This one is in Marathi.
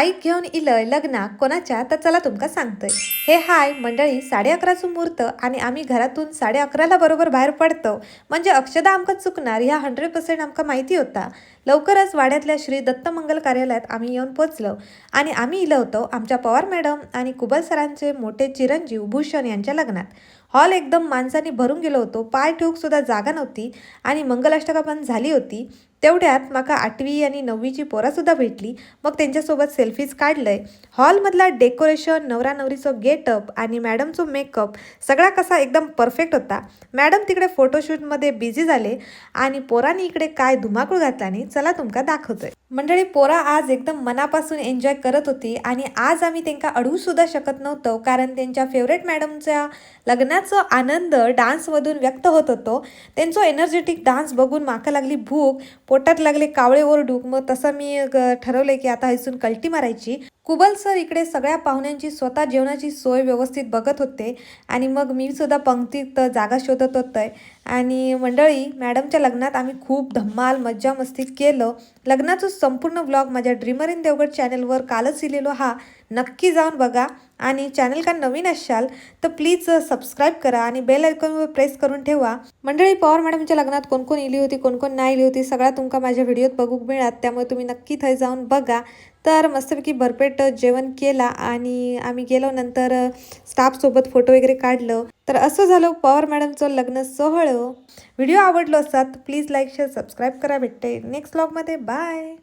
बाईक घेऊन इलय लग्नाक कोणाच्या तर चला तुमका सांगतोय। हे हाय मंडळी, 11:30चं मुहूर्त आणि आम्ही घरातून 11:30ला बरोबर बाहेर पडतो। म्हणजे अक्षदा आमका चुकणार ह्या 100% आमका माहिती होता। लवकरच वाड्यातल्या श्री दत्त मंगल कार्यालयात आम्ही येऊन पोचलो आणि आम्ही इलं होतो आमच्या पवार मॅडम आणि कुबल सरांचे मोठे चिरंजीव भूषण यांच्या लग्नात। हॉल एकदम माणसांनी भरून गेलो होतो, पाय ठेवूक सुद्धा जागा नव्हती आणि मंगलाष्टका पण झाली होती। तेवढ्यात माका 8वी आणि 9वीची पोरासुद्धा भेटली। मग त्यांच्यासोबत सेल्फीज काढलंय। हॉलमधला डेकोरेशन, नवरा नवरीचं गेटअप आणि मॅडमचं मेकअप सगळा कसा एकदम परफेक्ट होता। मॅडम तिकडे फोटोशूटमध्ये बिझी झाले आणि पोरांनी इकडे काय धुमाकूळ घातल्याने चला तुमका दाखवतोय। मंडळी, पोरा आज एकदम मनापासून एन्जॉय करत होती आणि आज आम्ही त्यांना अडवू सुद्धा शकत नव्हतो, कारण त्यांच्या फेवरेट मॅडमच्या लग्नाचा आनंद डान्समधून व्यक्त होत होतो। त्यांचं एनर्जेटिक डान्स बघून माका लागली भूक, पोटात लागले कावळे ओरडूक। मग तसं मी ठरवलंय की आता इथून कल्टी मारायची। कुबल सर इकडे सगळ्या पाहुण्यांची स्वतः जेवणाची सोय व्यवस्थित बघत होते आणि मग मी सुद्धा पंक्तीत जागा शोधत होते। आणि मंडळी, मॅडमच्या लग्नात आम्ही खूप धम्माल मज्जा मस्ती केलं। लग्नाचं संपूर्ण व्लॉग माझ्या ड्रीमर इन देवगड चॅनलवर कालच लिहिलेलो हा, नक्की जाऊन बघा। आणि चॅनल का नवीन असाल तर प्लीज सबस्क्राईब करा आणि बेल आयकॉनवर प्रेस करून ठेवा। मंडळी, पवार मॅडमच्या लग्नात कोण कोण इली होती, कोण कोण नाही इली होती सगळा तुमका माझ्या व्हिडिओत बघूक मिळात, त्यामुळे तुम्ही नक्की थंय जाऊन बघा। तर मस्तपैकी भरपेट जेवण केला आणि आम्ही गेलो, नंतर स्टाफसोबत फोटो वगैरे काढलं। तर असं झालं पवार मॅडमचं लग्न सोहळं। व्हिडिओ आवडलो असतात प्लीज लाईक शेअर सबस्क्राईब करा। भेटते नेक्स्ट व्लॉगमध्ये, बाय।